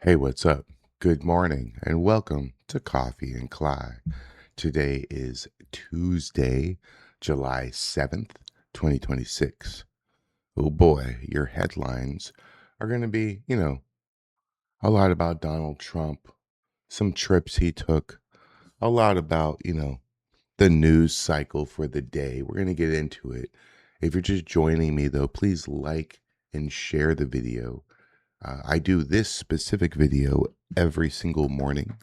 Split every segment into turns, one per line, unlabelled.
Hey, what's up? Good morning and welcome to Coffee and Kly. Today is Tuesday, July 7th, 2026. Oh boy, your headlines are going to be, a lot about Donald Trump, some trips he took, a lot about, the news cycle for the day. We're going to get into it. If you're just joining me, though, please like and share the video. I do this specific video every single morning.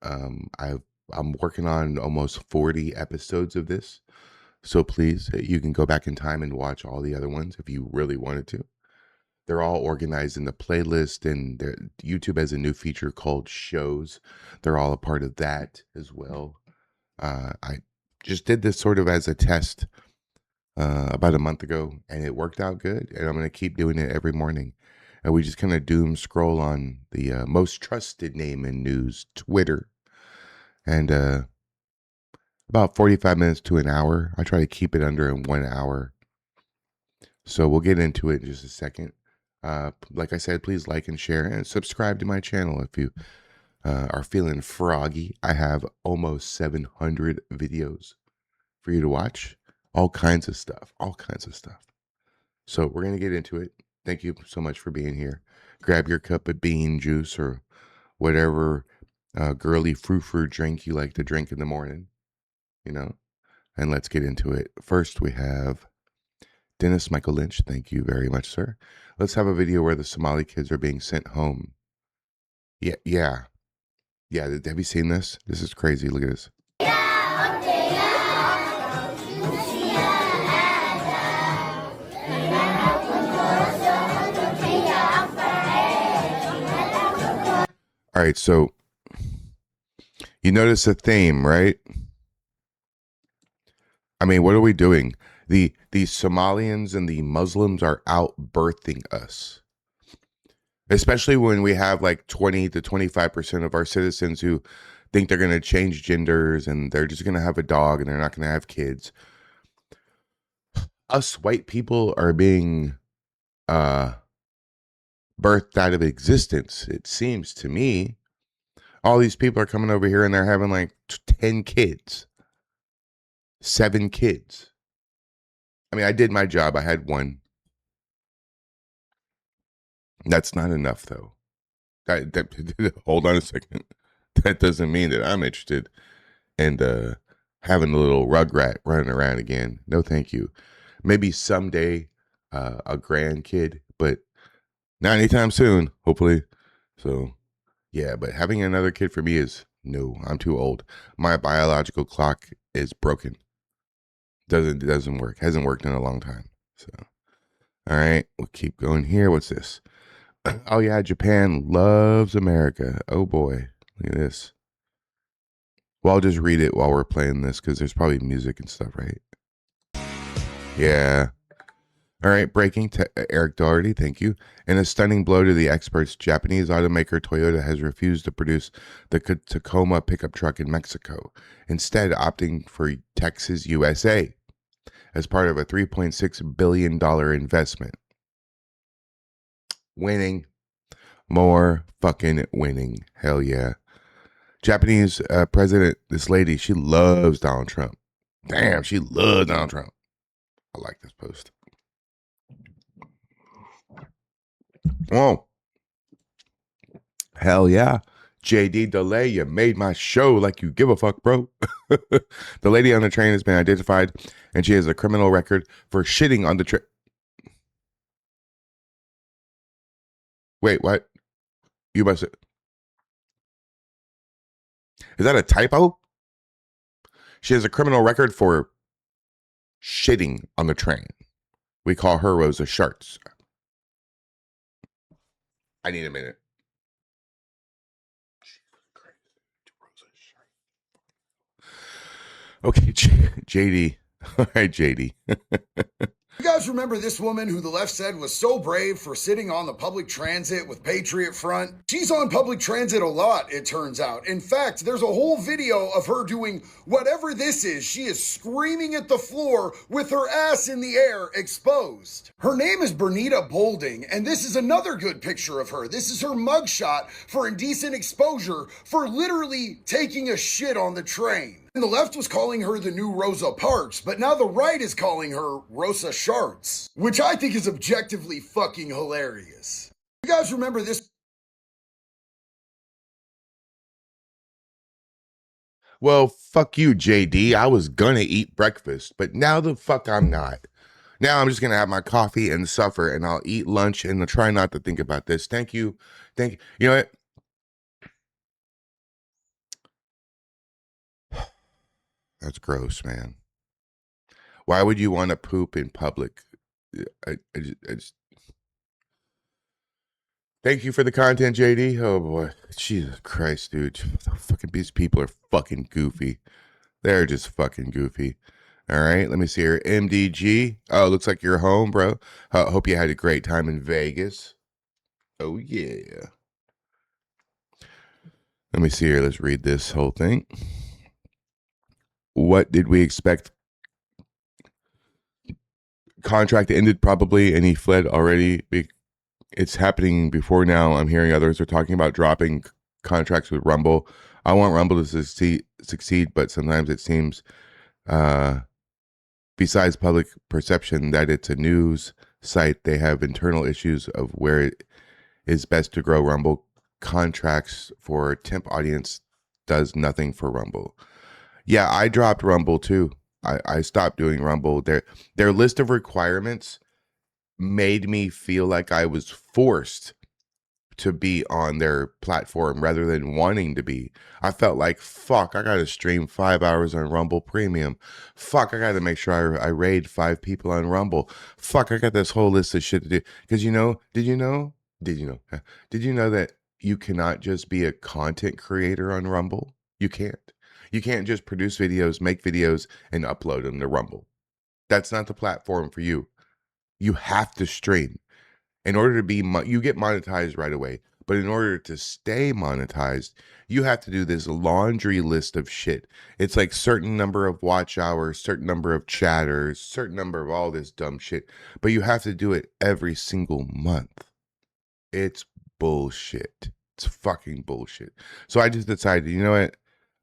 I'm working on almost 40 episodes of this. So please, you can go back in time and watch all the other ones if you really wanted to. They're all organized in the playlist, and YouTube has a new feature called shows. They're all a part of that as well. I just did this sort of as a test about a month ago, and it worked out good. And I'm going to keep doing it every morning. And we just kind of doom scroll on the most trusted name in news, Twitter. And about 45 minutes to an hour. I try to keep it under in 1 hour. So we'll get into it in just a second. Like I said, please like and share and subscribe to my channel if you are feeling froggy. I have almost 700 videos for you to watch. All kinds of stuff. All kinds of stuff. So we're going to get into it. Thank you so much for being here. Grab your cup of bean juice or whatever girly frou-frou drink you like to drink in the morning, and let's get into it. First, we have Dennis Michael Lynch. Thank you very much, sir. Let's have a video where the Somali kids are being sent home. Yeah. Have you seen this? This is crazy. Look at this. All right, so you notice a theme, right? I mean, what are we doing? The Somalians and the Muslims are out birthing us. Especially when we have like 20 to 25% of our citizens who think they're going to change genders and they're just going to have a dog and they're not going to have kids. Us white people are being birthed out of existence, it seems to me. All these people are coming over here and they're having like 10 kids, 7 kids. I mean, I did my job. I had one. That's not enough, though. Hold on a second. That doesn't mean that I'm interested in having a little rugrat running around again. No, thank you. Maybe someday a grandkid, but not anytime soon, hopefully. So, yeah, but having another kid for me is no. I'm too old. My biological clock is broken. Doesn't work. Hasn't worked in a long time. So, all right, we'll keep going here. What's this? Oh yeah, Japan loves America. Oh boy, look at this. Well, I'll just read it while we're playing this because there's probably music and stuff, right? Yeah. All right, breaking. Eric Doherty, thank you. In a stunning blow to the experts, Japanese automaker Toyota has refused to produce the Tacoma pickup truck in Mexico, instead opting for Texas, USA, as part of a $3.6 billion investment. Winning. More fucking winning. Hell yeah. Japanese president, this lady, she loves Donald Trump. Damn, she loves Donald Trump. I like this post. Oh, hell yeah. JD Delay, you made my show like you give a fuck, bro. The lady on the train has been identified, and she has a criminal record for shitting on the train. Wait, what? You must. Is that a typo? She has a criminal record for shitting on the train. We call her Rosa Sharts. I need a minute. Okay, JD. All right, JD.
You guys remember this woman who the left said was so brave for sitting on the public transit with Patriot front? She's on public transit a lot, it turns out. In fact, there's a whole video of her doing whatever this is. She is screaming at the floor with her ass in the air, exposed. Her name is Bernita Bolding, and this is another good picture of her. This is her mugshot for indecent exposure for literally taking a shit on the train. And the left was calling her the new Rosa Parks, but now the right is calling her Rosa Sharts, which I think is objectively fucking hilarious. You guys remember this?
Well, fuck you, JD. I was gonna eat breakfast, but now the fuck I'm not. Now I'm just gonna have my coffee and suffer, and I'll eat lunch and I'll try not to think about this. Thank you. Thank you. You know what? That's gross, man. Why would you want to poop in public? I just thank you for the content, JD. Oh boy, Jesus Christ, dude! Fucking these people are fucking goofy. They're just fucking goofy. All right, let me see here. MDG. Oh, looks like you're home, bro. Hope you had a great time in Vegas. Oh yeah. Let me see here. Let's read this whole thing. What did we expect? Contract ended probably, and he fled already. It's happening before now. I'm hearing others are talking about dropping contracts with Rumble. I want Rumble to succeed, but sometimes it seems, besides public perception, that it's a news site. They have internal issues of where it is best to grow. Rumble contracts for temp audience does nothing for Rumble. Yeah, I dropped Rumble too. I stopped doing Rumble. Their list of requirements made me feel like I was forced to be on their platform rather than wanting to be. I felt like, fuck, I gotta stream 5 hours on Rumble Premium. Fuck, I gotta make sure I raid 5 people on Rumble. Fuck, I got this whole list of shit to do. Because did you know that you cannot just be a content creator on Rumble? You can't. You can't just produce videos, make videos, and upload them to Rumble. That's not the platform for you. You have to stream. In order to be, you get monetized right away. But in order to stay monetized, you have to do this laundry list of shit. It's like certain number of watch hours, certain number of chatters, certain number of all this dumb shit. But you have to do it every single month. It's bullshit. It's fucking bullshit. So I just decided, you know what?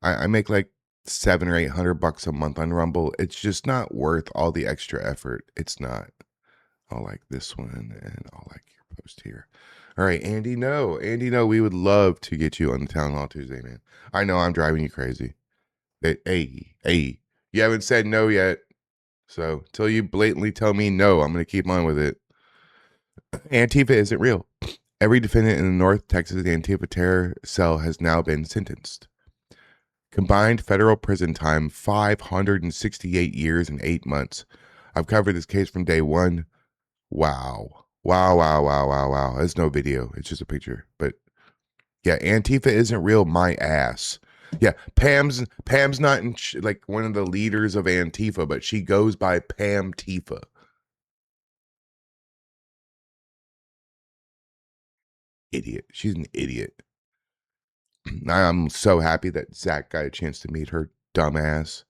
I make like $700 or $800 a month on Rumble. It's just not worth all the extra effort. It's not. I'll like this one and I'll like your post here. All right, Andy, no. Andy, no, we would love to get you on the Town Hall Tuesday, man. I know I'm driving you crazy. Hey, you haven't said no yet. So until you blatantly tell me no, I'm going to keep on with it. Antifa isn't real. Every defendant in the North Texas Antifa terror cell has now been sentenced. Combined federal prison time, 568 years and 8 months. I've covered this case from day one. Wow. There's no video. It's just a picture. But yeah, Antifa isn't real. My ass. Yeah, Pam's not like one of the leaders of Antifa, but she goes by Pam Tifa. Idiot. She's an idiot. I'm so happy that Zach got a chance to meet her dumbass.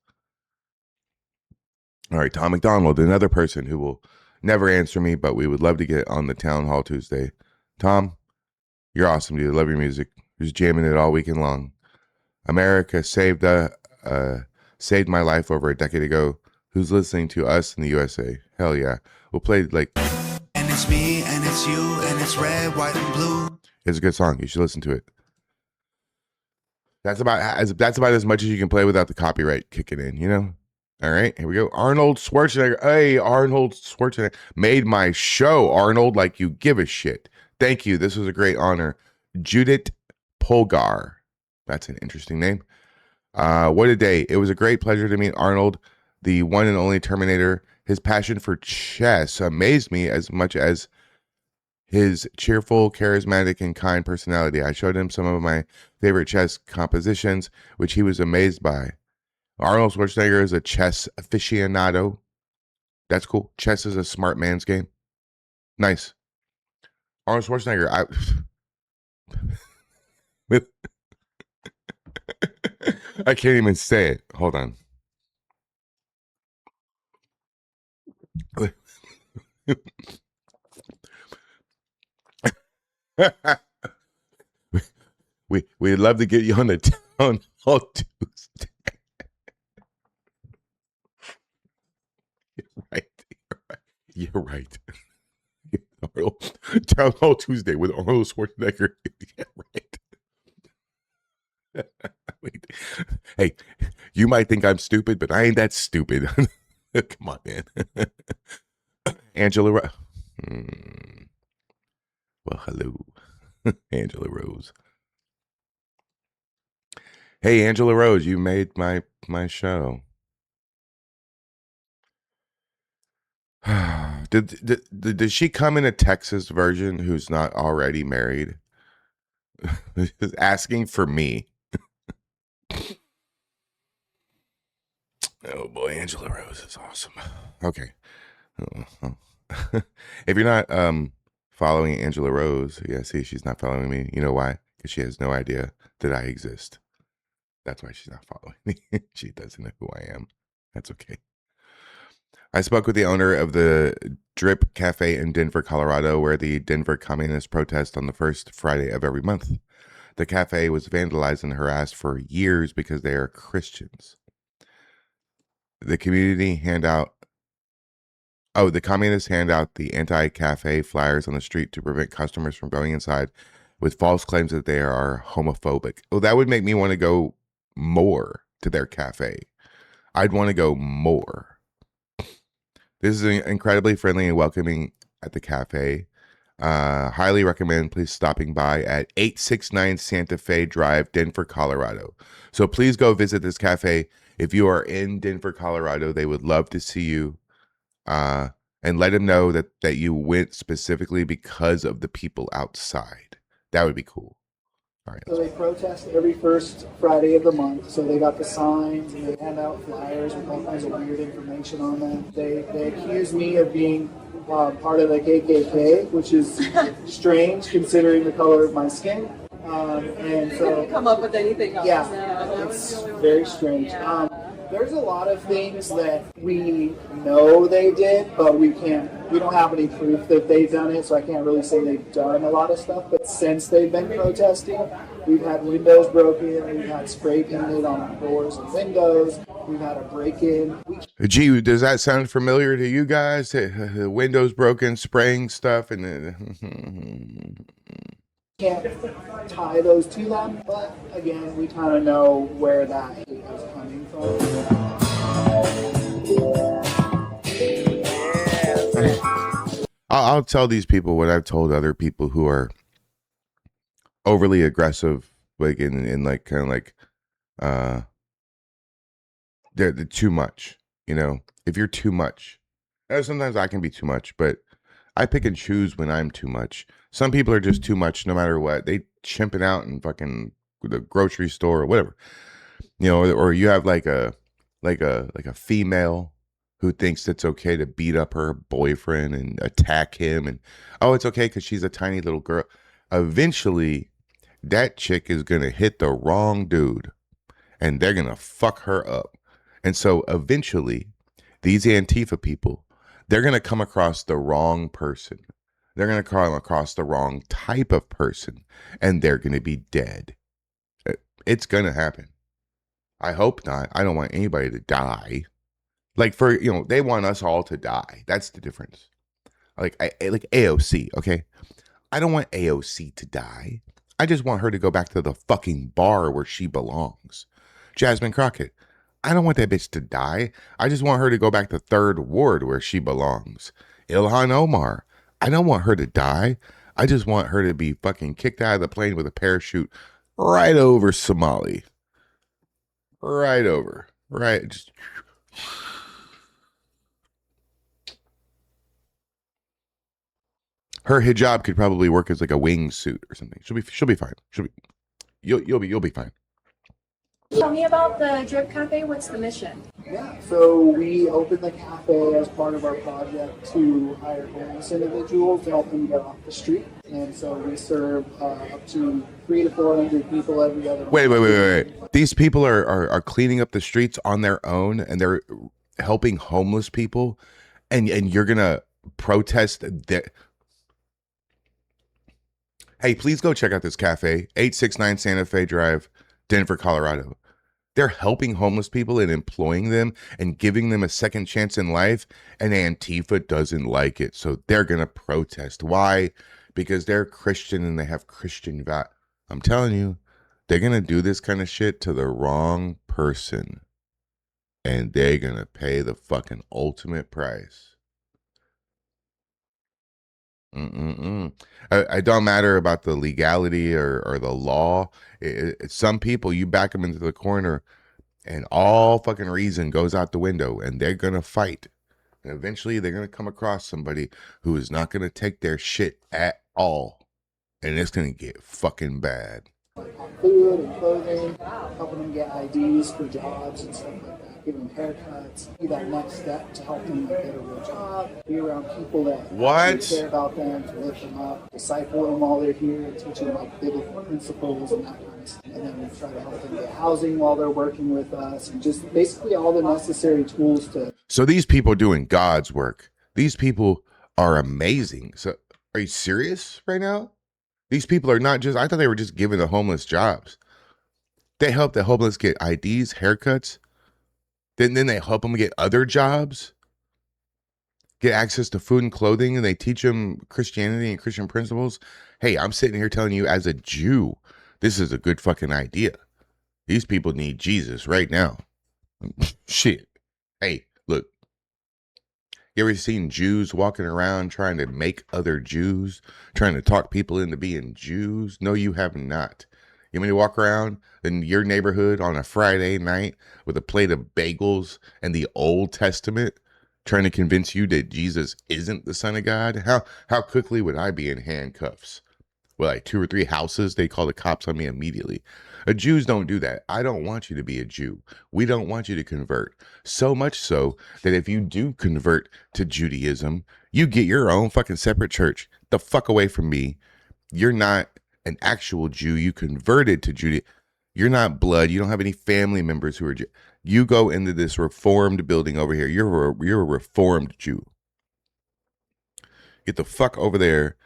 All right, Tom McDonald, another person who will never answer me, but we would love to get on the Town Hall Tuesday. Tom, you're awesome, dude. I love your music. Just jamming it all weekend long. America saved my life over a decade ago. Who's listening to us in the USA? Hell yeah. We'll play like.
And it's me, and it's you, and it's red, white, and blue.
It's a good song. You should listen to it. That's about as much as you can play without the copyright kicking in, you know? All right, here we go. Arnold Schwarzenegger. Hey, Arnold Schwarzenegger made my show, Arnold, like you give a shit. Thank you. This was a great honor. Judith Polgar. That's an interesting name. What a day. It was a great pleasure to meet Arnold, the one and only Terminator. His passion for chess amazed me as much as his cheerful, charismatic, and kind personality. I showed him some of my favorite chess compositions, which he was amazed by. Arnold Schwarzenegger is a chess aficionado. That's cool. Chess is a smart man's game. Nice. Arnold Schwarzenegger. I can't even say it. Hold on. We'd love to get you on the town hall Tuesday. Right. You're right. Town hall Tuesday with Arnold Schwarzenegger. Yeah, right. Wait. Hey, you might think I'm stupid, but I ain't that stupid. Come on, man. Angela. Well, hello, Angela Rose. Hey, Angela Rose, you made my show. Did she come in a Texas version who's not already married? Asking for me. Oh boy, Angela Rose is awesome. Okay. If you're not following Angela Rose, yeah, see, she's not following me. You know why? Because she has no idea that I exist. That's why she's not following me. She doesn't know who I am. That's okay. I spoke with the owner of the Drip Cafe in Denver, Colorado, where the Denver communists protest on the first Friday of every month. The cafe was vandalized and harassed for years because they are Christians. The communities hand out the anti-cafe flyers on the street to prevent customers from going inside with false claims that they are homophobic. Oh, that would make me want to go more to their cafe. I'd want to go more. This is incredibly friendly and welcoming at the cafe. Highly recommend please stopping by at 869 Santa Fe Drive, Denver, Colorado. So please go visit this cafe. If you are in Denver, Colorado, they would love to see you. And let them know that you went specifically because of the people outside. That would be cool. All right.
So they protest every first Friday of the month. So they got the signs and they hand out flyers with all kinds of weird information on them. They accuse me of being part of the KKK, which is strange considering the color of my skin. And so
couldn't come up with anything else.
Yeah, it's very strange. There's a lot of things that we know they did, but we don't have any proof that they've done it, so I can't really say they've done a lot of stuff. But since they've been protesting, we've had windows broken, we've had spray painted on doors and windows, we've had a break-in.
Gee, does that sound familiar to you guys? Windows broken, spraying stuff, and
can't tie those to them, but again, we kind of know where that hate is coming from.
I'll tell these people what I've told other people who are overly aggressive, like in like kind of like they're too much. You know, if you're too much, sometimes I can be too much, but I pick and choose when I'm too much. Some people are just too much no matter what. They chimping out in fucking the grocery store or whatever. You know, or you have like a female who thinks it's okay to beat up her boyfriend and attack him, and it's okay because she's a tiny little girl. Eventually, that chick is gonna hit the wrong dude, and they're gonna fuck her up. And so eventually, these Antifa people, they're going to come across the wrong person. They're going to come across the wrong type of person, and they're going to be dead. It's going to happen. I hope not. I don't want anybody to die. Like they want us all to die. That's the difference. Like AOC, okay? I don't want AOC to die. I just want her to go back to the fucking bar where she belongs. Jasmine Crockett, I don't want that bitch to die. I just want her to go back to 3rd Ward where she belongs. Ilhan Omar, I don't want her to die. I just want her to be fucking kicked out of the plane with a parachute right over Somali. Right over. Right. Just... Her hijab could probably work as like a wingsuit or something. She'll be fine. You'll be fine.
Tell me about the Drip Cafe. What's the mission?
Yeah, so we opened the cafe as part of our project to hire homeless individuals to help them get off the street. And so we serve up to 300 to 400 people every other
Wait. These people are cleaning up the streets on their own, and they're helping homeless people, and you're gonna protest that. Hey, please go check out this cafe, 869 Santa Fe Drive, Denver, Colorado. They're helping homeless people and employing them and giving them a second chance in life, and Antifa doesn't like it, so they're gonna protest. Why? Because they're Christian and they have Christian values. I'm telling you, they're gonna do this kind of shit to the wrong person, and they're gonna pay the fucking ultimate price. I don't matter about the legality or the law. Some people, you back them into the corner, and all fucking reason goes out the window, and they're gonna fight. And eventually, they're gonna come across somebody who is not gonna take their shit at all, and it's gonna get fucking bad.
Food and clothing, helping them get IDs for jobs and stuff like that, giving them haircuts, be that next step to help them get a real job, be around people that actually care about them, to lift them up, disciple them while they're here, teach them like biblical principles and that kind of stuff. And then we try to help them get housing while they're working with us, and just basically all the necessary tools to.
So these people doing God's work, these people are amazing. So are you serious right now? These people are not just, I thought they were just giving the homeless jobs. They help the homeless get IDs, haircuts. Then they help them get other jobs, get access to food and clothing, and they teach them Christianity and Christian principles. Hey, I'm sitting here telling you as a Jew, this is a good fucking idea. These people need Jesus right now. Shit. Hey, look. You ever seen Jews walking around trying to make other Jews, trying to talk people into being Jews? No, you have not. You want me to walk around in your neighborhood on a Friday night with a plate of bagels and the Old Testament, trying to convince you that Jesus isn't the Son of God? How quickly would I be in handcuffs? Well, like 2 or 3 houses, they call the cops on me immediately. Jews don't do that. I don't want you to be a Jew. We don't want you to convert. So much so that if you do convert to Judaism, you get your own fucking separate church. The fuck away from me. You're not an actual Jew. You converted to Judaism. You're not blood. You don't have any family members who are Jew. You go into this reformed building over here. You're a reformed Jew. Get the fuck over there.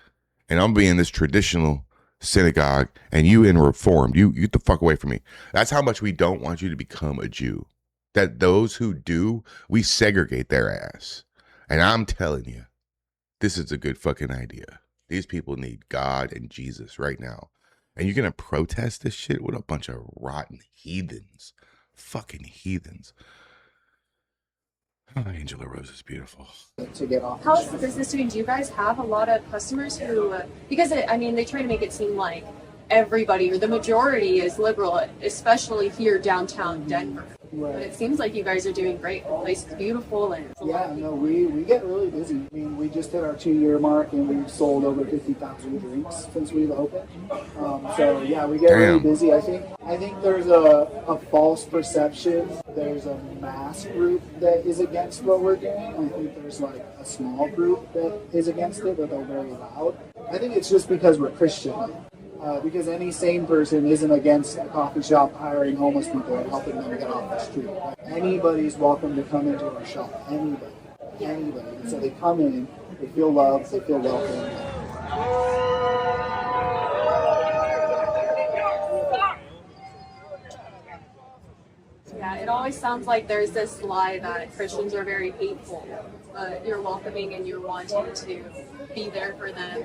And I'm being this traditional synagogue, and you in reformed. You get the fuck away from me. That's how much we don't want you to become a Jew. That those who do, we segregate their ass. And I'm telling you, this is a good fucking idea. These people need God and Jesus right now. And you're gonna protest this shit with a bunch of rotten heathens. Fucking heathens. Oh, Angela Rose is beautiful.
To get off.
How is the business doing? Do you guys have a lot of customers who, because they try to make it seem like everybody or the majority is liberal, especially here downtown Denver.
Right.
But it seems like you guys are doing great. The place is beautiful and it's a lot of people.
We get really busy. I mean, we just hit our 2-year mark and we've sold over 50,000 drinks since we've opened. So yeah, we get really busy. I think there's a false perception. There's a mass group that is against what we're doing. I think there's like a small group that is against it, but they're very loud. I think it's just because we're Christian. Because any sane person isn't against a coffee shop hiring homeless people and helping them get off the street. Anybody's welcome to come into our shop. Anybody. And so they come in, they feel loved, they feel welcome.
Yeah, it always sounds like there's this lie that Christians are very hateful, but you're welcoming and you're wanting to be there for them.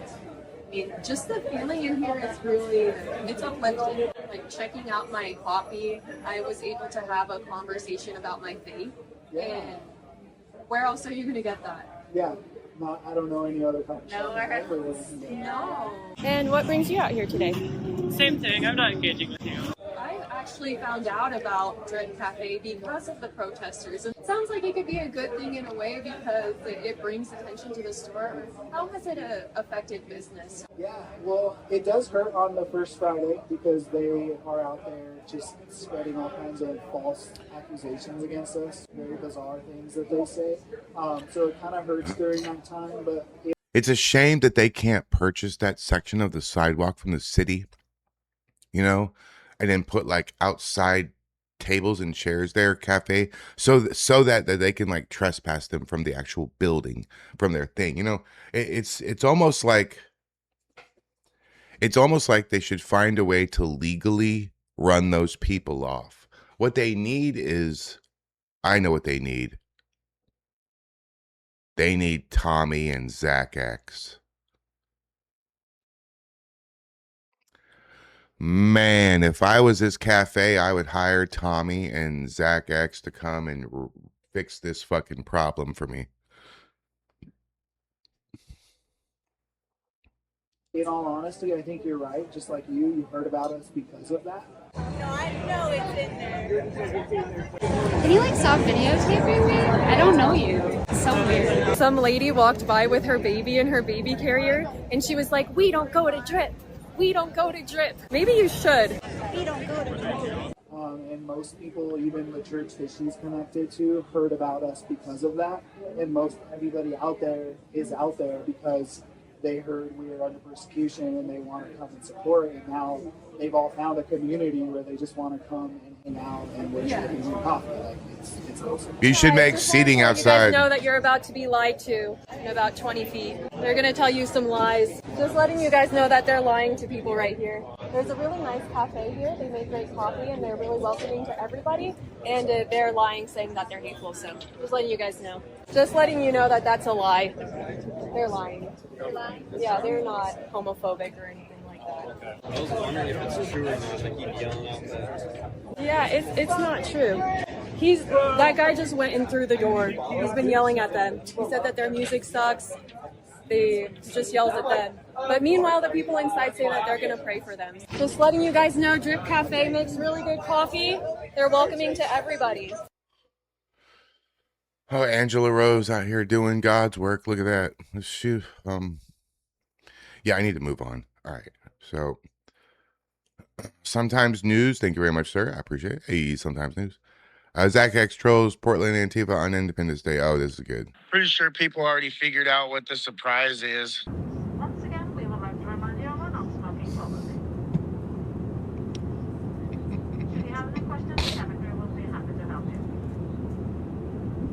I mean, just the feeling in here is really, it's uplifting. Like checking out my coffee, I was able to have a conversation about my faith.
Yeah.
And where else are you going to get that?
Yeah, I don't know any other coffee shop.
No.
And what brings you out here today?
Same thing. I'm not engaging with you.
I actually found out about Drip Cafe because of the protesters. And it sounds like it could be a good thing in a way because it brings attention to the store. How has it affected business?
Yeah, well, it does hurt on the first Friday because they are out there just spreading all kinds of false accusations against us, very bizarre things that they say. So it kind of hurts during that time, but
It's a shame that they can't purchase that section of the sidewalk from the city, you know, and then put like outside tables and chairs there, cafe, so that they can like trespass them from the actual building, from their thing. You know, it's almost like they should find a way to legally run those people off. What they need is, I know what they need. They need Tommy and Zach X. Man, if I was this cafe, I would hire Tommy and Zach X to come and fix this fucking problem for me.
in all honesty, I think you're right. Just like you heard about us because of that.
No, I know it's in there.
Can you like stop videotaping me? I don't know you. It's so weird.
Some lady walked by with her baby in her baby carrier, and she was like, "We don't go to Drip. We don't go to Drip." Maybe you should.
We don't go to Drip.
And most people, even the church that she's connected to, heard about us because of that. And everybody out there is out there because they heard we were under persecution and they want to come and support. And now they've all found a community where they just want to come and hang out and worship and drink coffee. Like it's awesome.
You should make seating
You
outside.
guys know that you're about to be lied to in about 20 feet. They're gonna tell you some lies. Just letting you guys know that they're lying to people right here. There's a really nice cafe here. They make great coffee and they're really welcoming to everybody. And they're lying, saying that they're hateful. So just letting you guys know. Just letting you know that that's a lie. They're lying.
They're lying.
Yeah, they're not homophobic or anything like that.
I was wondering if it's true or not. They keep yelling out that.
Yeah, it's not true. That guy just went in through the door. He's been yelling at them. He said that their music sucks. He just yells at them. But meanwhile, the people inside say that they're gonna pray for them. Just letting you guys know, Drip Cafe makes really good coffee. They're welcoming to everybody.
Oh, Angela Rose out here doing God's work. Look at that. Shoot. Yeah, I need to move on. All right. So, sometimes news. Thank you very much, sir. I appreciate it. Hey, sometimes news. Zach X trolls Portland Antifa on Independence Day. Oh, this is good.
Pretty sure people already figured out what the surprise is.
Once again, we would like to remind you of our non-smoking policy. If you have any questions, the secretary will be happy to help you.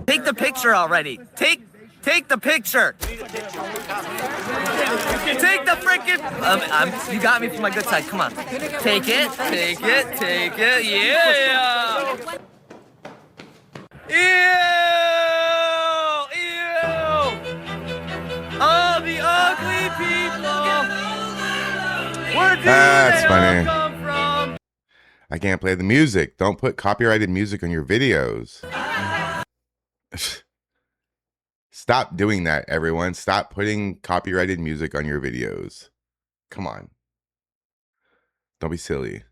Take the picture already. Take the picture. Take the freaking. You got me from my good side. Come on. Take it. Yeah. Ew! Oh, the ugly people. Where do
That's
they
funny.
all come from?
I can't play the music. Don't put copyrighted music on your videos. Stop doing that, everyone. Stop putting copyrighted music on your videos. Come on. Don't be silly.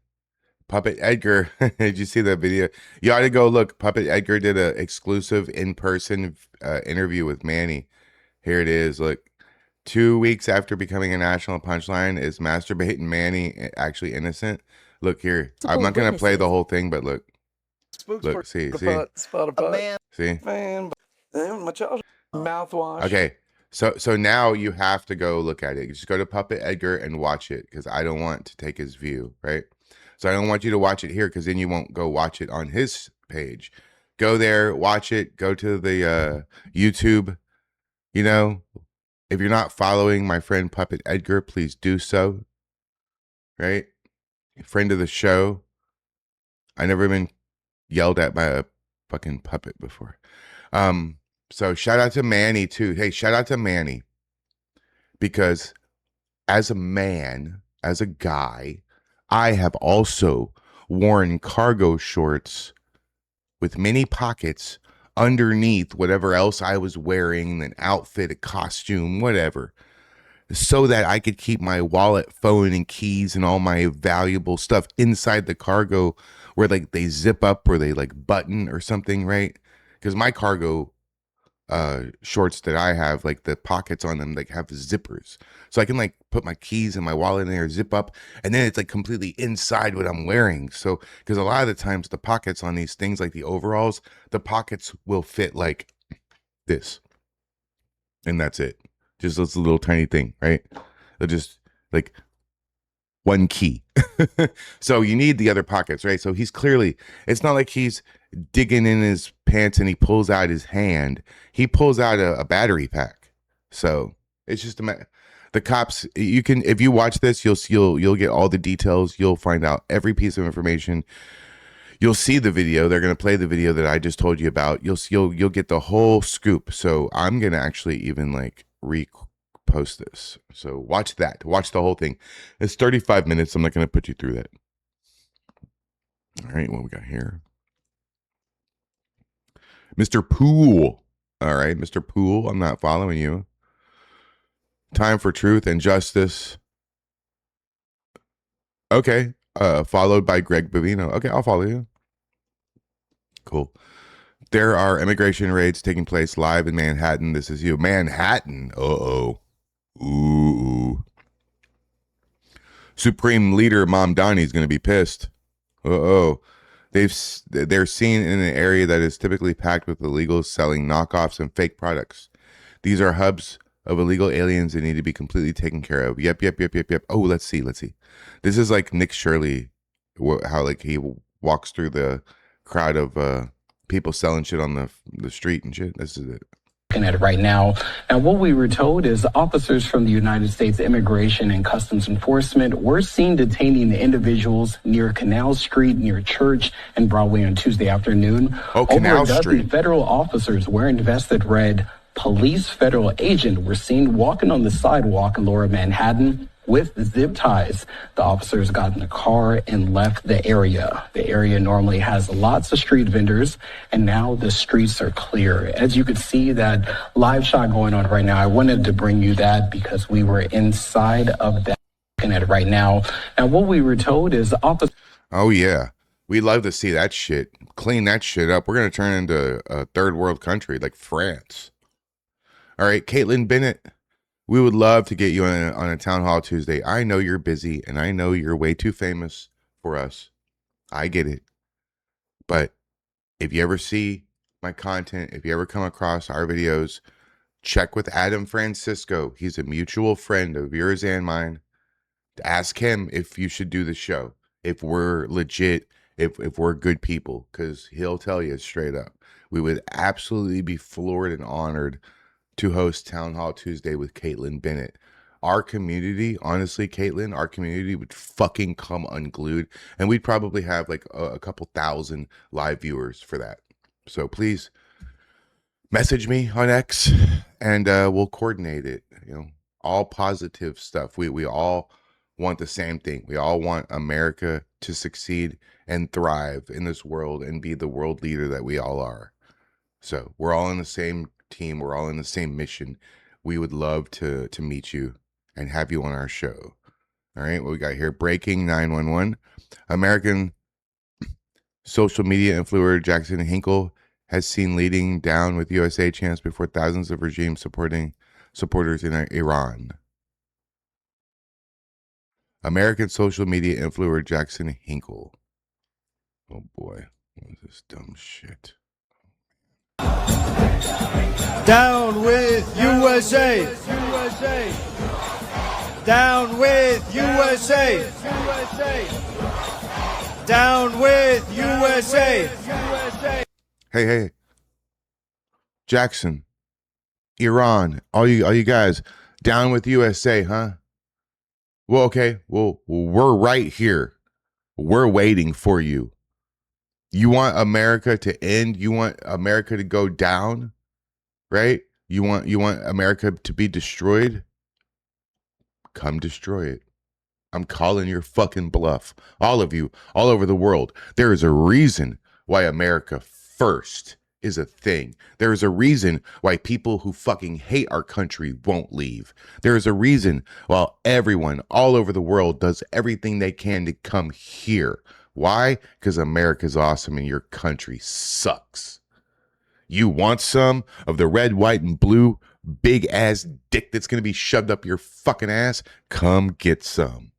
Puppet Edgar. Did you see that video? You ought to go look. Puppet Edgar did an exclusive in-person interview with Manny. Here it is. Look. 2 weeks after becoming a national punchline, is masturbating Manny actually innocent? Look here. I'm not going to play the whole thing, but look. Look, see. See?
Man, my child mouthwash.
Okay. So now you have to go look at it. Just go to Puppet Edgar and watch it because I don't want to take his view, right? So I don't want you to watch it here because then you won't go watch it on his page. Go there, watch it, go to the YouTube. You know, if you're not following my friend Puppet Edgar, please do so. Right? Friend of the show. I never been yelled at by a fucking puppet before. So shout out to Manny too. Hey, shout out to Manny. Because as a man, as a guy, I have also worn cargo shorts with many pockets underneath whatever else I was wearing, an outfit, a costume, whatever. so that I could keep my wallet, phone, and keys and all my valuable stuff inside the cargo where like they zip up or they like button or something, right? Because my cargo shorts that I have, like the pockets on them, like have zippers. So I can like put my keys and my wallet in there, zip up, and then it's like completely inside what I'm wearing. So, because a lot of the times the pockets on these things, like the overalls, the pockets will fit like this. And that's it. Just this little tiny thing, right? They'll just like one key. So you need the other pockets, right? So he's clearly, it's not like he's digging in his pants and he pulls out his hand. He pulls out a battery pack. So it's just the cops. You can, if you watch this, you'll get all the details. You'll find out every piece of information. You'll see the video. They're going to play the video that I just told you about. You'll get the whole scoop. So I'm going to actually even like repost this. So watch that. Watch the whole thing. It's 35 minutes. I'm not going to put you through that. All right, what we got here? Mr. Poole. All right, Mr. Poole, I'm not following you. Time for Truth and Justice. Okay, followed by Greg Bovino. Okay, I'll follow you. Cool. There are immigration raids taking place live in Manhattan. This is you. Manhattan. Uh-oh. Ooh. Supreme Leader Mamdani is going to be pissed. Uh-oh. They're seen in an area that is typically packed with illegals selling knockoffs and fake products. These are hubs of illegal aliens that need to be completely taken care of. Yep. Oh, let's see. This is like Nick Shirley, how like he walks through the crowd of people selling shit on the street and shit. This is it.
At it right now. And what we were told is officers from the United States Immigration and Customs Enforcement were seen detaining the individuals near Canal Street, near Church and Broadway on Tuesday afternoon.
Oh, Canal Street.
Over a dozen federal officers wearing vests that read "Police Federal Agent" were seen walking on the sidewalk in Lower Manhattan with zip ties. The officers got in the car and left the area. The area normally has lots of street vendors, and now the streets are clear. As you could see that live shot going on right now, I wanted to bring you that because we were inside of that at it right now. And what we were told is officers.
Oh, yeah. We love to see that shit. Clean that shit up. We're going to turn into a third world country like France. All right, Caitlin Bennett. We would love to get you on a Town Hall Tuesday. I know you're busy, and I know you're way too famous for us. I get it. But if you ever see my content, if you ever come across our videos, check with Adam Francisco. He's a mutual friend of yours and mine. Ask him if you should do the show, if we're legit, if we're good people, because he'll tell you straight up. We would absolutely be floored and honored to host Town Hall Tuesday with Caitlin Bennett. Our community, honestly, Caitlin, our community would fucking come unglued, and we'd probably have like a couple thousand live viewers for that. So please message me on X, and we'll coordinate it. You know, all positive stuff. We all want the same thing. We all want America to succeed and thrive in this world and be the world leader that we all are. So we're all in the same team. We're all in the same mission. We would love to meet you and have you on our show. All right, what we got here? Breaking 911. American social media influencer Jackson Hinkle has seen leading down with USA chants before thousands of regime supporters in Iran. American social media influencer Jackson Hinkle. Oh boy, what is this dumb shit?
Down with USA! Down with USA! Down with USA!
Hey, Jackson, Iran, all you guys, down with USA, huh? Well, okay, well, we're right here. We're waiting for you. You want America to end? You want America to go down? Right? You want America to be destroyed? Come destroy it. I'm calling your fucking bluff. All of you, all over the world. There is a reason why America first is a thing. There is a reason why people who fucking hate our country won't leave. There is a reason why everyone all over the world does everything they can to come here. Why? Because America's awesome and your country sucks. You want some of the red, white, and blue big ass dick that's going to be shoved up your fucking ass? Come get some.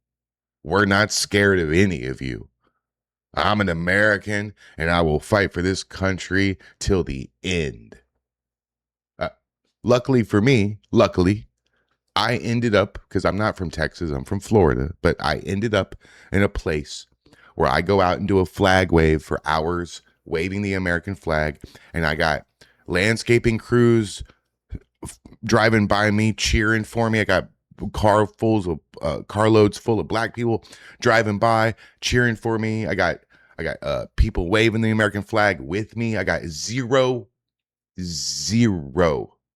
We're not scared of any of you. I'm an American and I will fight for this country till the end. Luckily for me, I ended up, because I'm not from Texas, I'm from Florida, but I ended up in a place where I go out and do a flag wave for hours, waving the American flag, and I got landscaping crews driving by me, cheering for me. I got carloads full of black people driving by, cheering for me. I got people waving the American flag with me. I got zero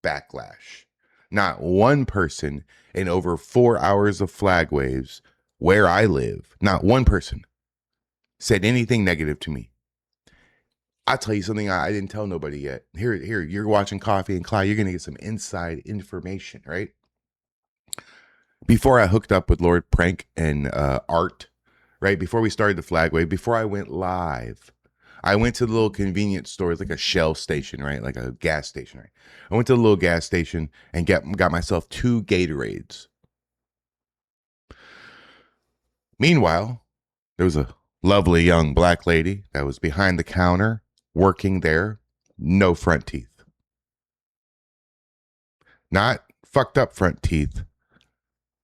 backlash. Not one person in over 4 hours of flag waves where I live, not one person said anything negative to me. I'll tell you something I didn't tell nobody yet. Here, you're watching Coffee and Kly. You're going to get some inside information, right? Before I hooked up with Lord Prank and Art, right? Before we started the flag wave, before I went live, I went to the little convenience store, like a Shell station, right? Like a gas station, right? I went to the little gas station and got myself 2 Gatorades. Meanwhile, there was a lovely young black lady that was behind the counter working there, no front teeth. Not fucked up front teeth,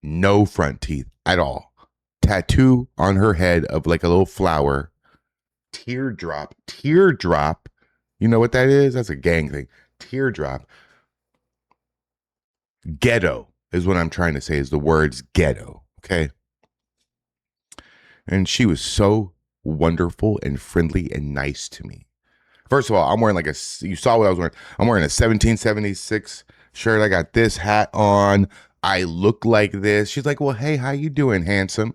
no front teeth at all. Tattoo on her head of like a little flower. Teardrop. You know what that is? That's a gang thing. Teardrop. Ghetto is what I'm trying to say, is the words ghetto. Okay. And she was so wonderful and friendly and nice to me. First of all, I'm wearing you saw what I was wearing. I'm wearing a 1776 shirt. I got this hat on. I look like this. She's like, well, hey, how you doing, handsome?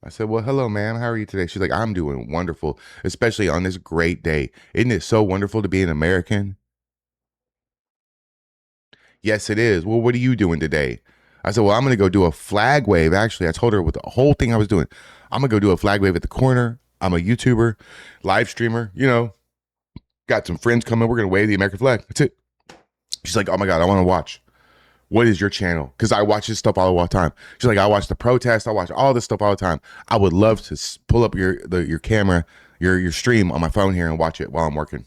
I said, well, hello, ma'am. How are you today? She's like, I'm doing wonderful, especially on this great day. Isn't it so wonderful to be an American? Yes, it is. Well, what are you doing today? I said, well, I'm going to go do a flag wave. Actually, I told her with the whole thing I was doing. I'm going to go do a flag wave at the corner. I'm a YouTuber, live streamer, got some friends coming. We're going to wave the American flag. That's it. She's like, oh my God, I want to watch. What is your channel? Because I watch this stuff all the time. She's like, I watch the protests. I watch all this stuff all the time. I would love to pull up your camera, your stream on my phone here and watch it while I'm working.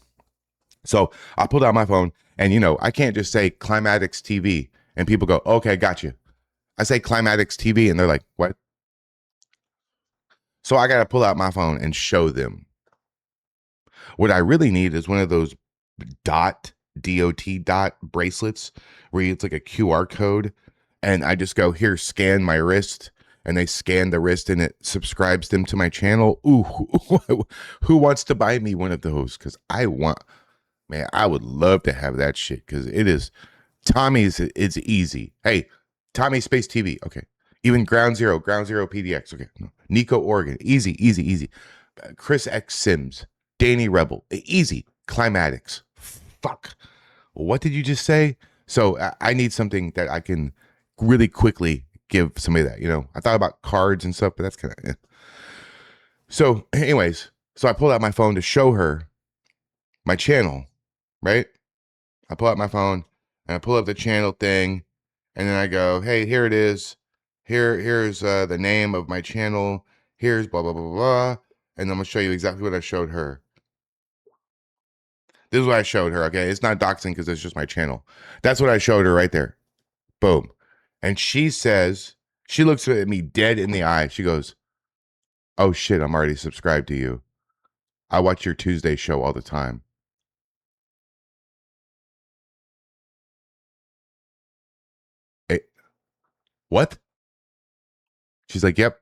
So I pulled out my phone and, I can't just say Climatics TV and people go, okay, got you. I say Climatics TV and they're like, what? So I got to pull out my phone and show them. What I really need is one of those dot bracelets where it's like a QR code and I just go, here, scan my wrist, and they scan the wrist and it subscribes them to my channel. Ooh, who wants to buy me one of those? Because I would love to have that shit, because it is Tommy's. It's easy. Hey, Tommy Space TV. Okay. Even Ground Zero PDX. Okay. No. Nico Oregon. Easy. Chris X Sims. Danny Rebel. Easy. Climatics. Fuck. What did you just say? So I need something that I can really quickly give somebody that, I thought about cards and stuff, but that's kind of, So anyways, I pulled out my phone to show her my channel, right? I pull out my phone and I pull up the channel thing and then I go, hey, here it is. Here's the name of my channel. Here's blah, blah, blah, blah. And I'm going to show you exactly what I showed her. This is what I showed her, okay? It's not doxing because it's just my channel. That's what I showed her right there. Boom. And she says, she looks at me dead in the eye. She goes, oh shit, I'm already subscribed to you. I watch your Tuesday show all the time. Hey, what? She's like, yep.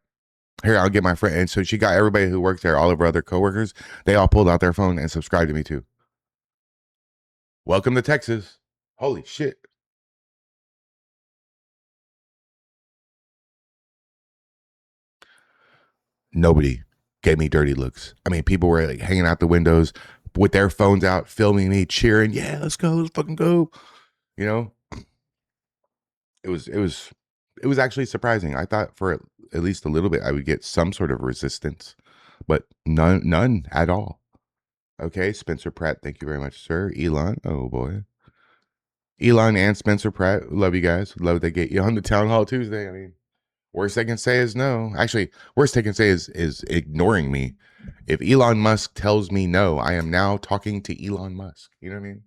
Here, I'll get my friend. And so she got everybody who works there, all of her other coworkers. They all pulled out their phone and subscribed to me too. Welcome to Texas. Holy shit. Nobody gave me dirty looks. I mean, people were like hanging out the windows, with their phones out, filming me, cheering, yeah, let's go, let's fucking go. You know, it was actually surprising. I thought for at least a little bit I would get some sort of resistance, but none at all. Okay, Spencer Pratt, thank you very much, sir. Elon, oh boy. Elon and Spencer Pratt, love you guys. Love they get you on the Town Hall Tuesday. I mean, worst they can say is no. Actually, worst they can say is ignoring me. If Elon Musk tells me no, I am now talking to Elon Musk. You know what I mean?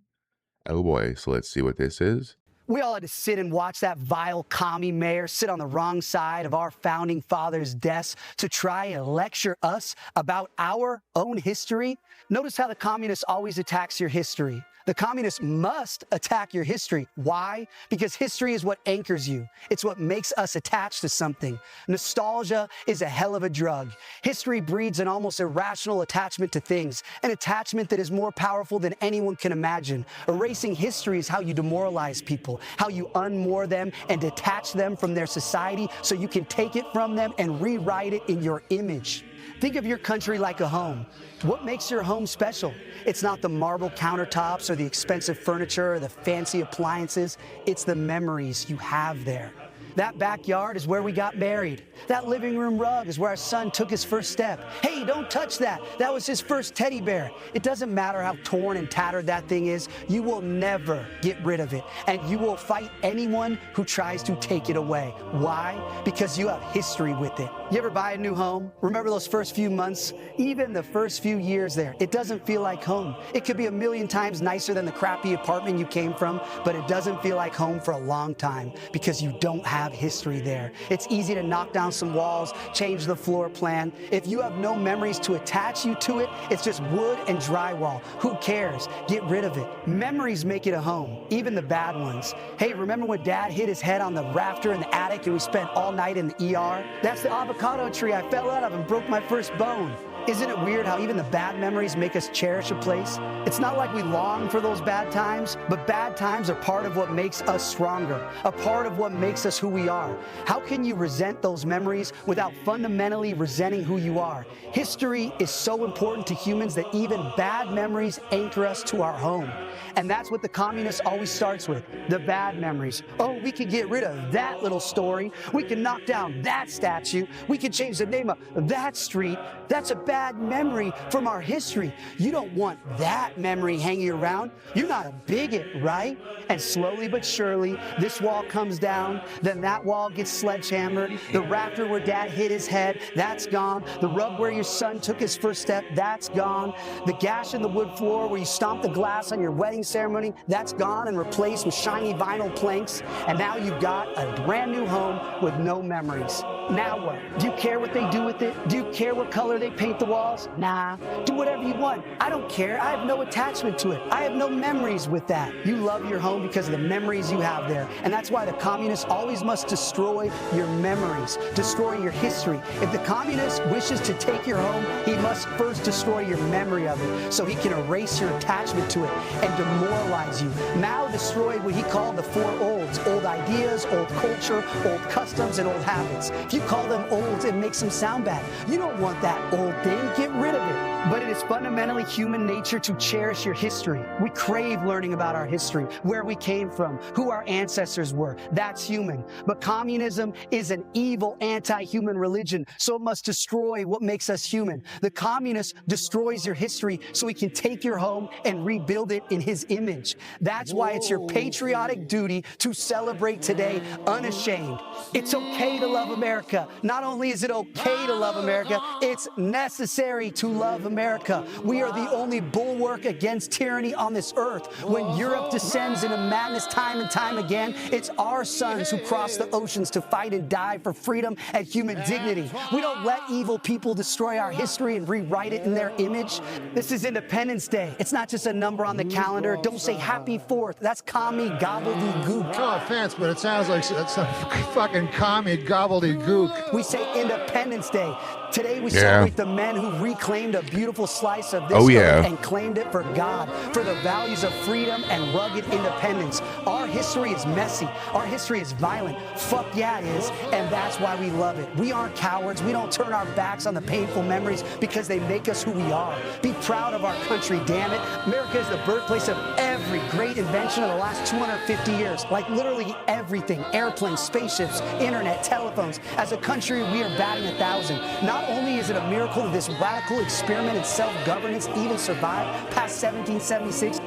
Oh boy, so let's see what this is.
We all had to sit and watch that vile commie mayor sit on the wrong side of our founding fathers' desks to try and lecture us about our own history. Notice how the communist always attacks your history. The communists must attack your history. Why? Because history is what anchors you. It's what makes us attached to something. Nostalgia is a hell of a drug. History breeds an almost irrational attachment to things, an attachment that is more powerful than anyone can imagine. Erasing history is how you demoralize people, how you unmoor them and detach them from their society so you can take it from them and rewrite it in your image. Think of your country like a home. What makes your home special? It's not the marble countertops or the expensive furniture or the fancy appliances. It's the memories you have there. That backyard is where we got married. That living room rug is where our son took his first step. Hey, don't touch that. That was his first teddy bear. It doesn't matter how torn and tattered that thing is. You will never get rid of it. And you will fight anyone who tries to take it away. Why? Because you have history with it. You ever buy a new home? Remember those first few months? Even the first few years there, it doesn't feel like home. It could be a million times nicer than the crappy apartment you came from, but it doesn't feel like home for a long time because you don't have history there. It's easy to knock down some walls, change the floor plan. If you have no memories to attach you to it, it's just wood and drywall. Who cares? Get rid of it. Memories make it a home, even the bad ones. Hey, remember when Dad hit his head on the rafter in the attic and we spent all night in the ER? That's the avocado tree I fell out of and broke my first bone. Isn't it weird how even the bad memories make us cherish a place? It's not like we long for those bad times, but bad times are part of what makes us stronger, a part of what makes us who we are. How can you resent those memories without fundamentally resenting who you are? History is so important to humans that even bad memories anchor us to our home. And that's what the communist always starts with, the bad memories. Oh, we can get rid of that little story. We can knock down that statue. We can change the name of that street. That's a bad memory from our history. You don't want that memory hanging around. You're not a bigot, right? And slowly but surely, this wall comes down, then that wall gets sledgehammered. The rafter where Dad hit his head, that's gone. The rug where your son took his first step, that's gone. The gash in the wood floor where you stomped the glass on your wedding ceremony, that's gone and replaced with shiny vinyl planks. And now you've got a brand new home with no memories. Now what? Do you care what they do with it? Do you care what color they paint the walls? Nah. Do whatever you want. I don't care. I have no attachment to it. I have no memories with that. You love your home because of the memories you have there. And that's why the communist always must destroy your memories, destroy your history. If the communist wishes to take your home, he must first destroy your memory of it so he can erase your attachment to it and demoralize you. Mao destroyed what he called the four olds: old ideas, old culture, old customs, and old habits. If you call them old, it makes them sound bad. You don't want that old thing. Get rid of it. But it is fundamentally human nature to cherish your history. We crave learning about our history, where we came from, who our ancestors were. That's human. But communism is an evil, anti-human religion, so it must destroy what makes us human. The communist destroys your history so he can take your home and rebuild it in his image. That's why it's your patriotic duty to celebrate today unashamed. It's okay to love America. Not only is it okay to love America, it's necessary to love America. We are the only bulwark against tyranny on this earth. When Europe descends into madness time and time again, it's our sons who cross the oceans to fight and die for freedom and human dignity. We don't let evil people destroy our history and rewrite it in their image. This is Independence Day. It's not just a number on the calendar. Don't say Happy 4th. That's commie gobbledygook.
No offense, but it sounds like it's a fucking commie gobbledygook.
We say Independence Day. Today we
Yeah.
celebrate the men who reclaimed a beautiful slice of this
Oh,
earth
yeah.
and claimed it for God, for the values of freedom and rugged independence. Our history is messy. Our history is violent. Fuck yeah, it is. And that's why we love it. We aren't cowards. We don't turn our backs on the painful memories because they make us who we are. Be proud of our country, damn it. America is the birthplace of every great invention of the last 250 years. Like literally everything. Airplanes, spaceships, internet, telephones. As a country, we are batting 1,000. Not only is it a miracle that this radical experiment in self-governance even survived past 1776,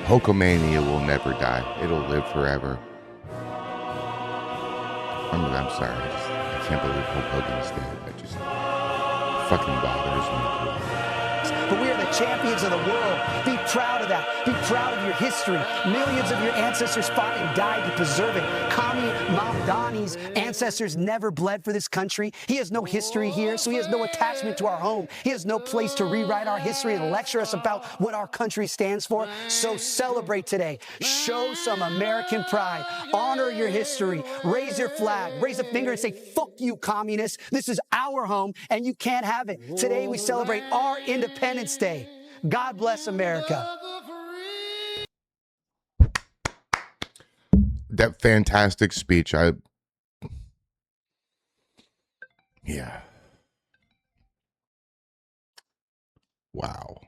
Hulkamania will never die. It'll live forever. I'm sorry. I can't believe Hulk Hogan is dead. That just fucking bothers me.
but we are the champions of the world. Be proud of that. Be proud of your history. Millions of your ancestors fought and died to preserve it. Kami Mamdani's ancestors never bled for this country. He has no history here, so he has no attachment to our home. He has no place to rewrite our history and lecture us about what our country stands for. So celebrate today. Show some American pride. Honor your history. Raise your flag. Raise a finger and say, fuck you, communists. This is our home, and you can't have it. Today we celebrate our Independence Day. God bless America.
That fantastic speech. Yeah. Wow.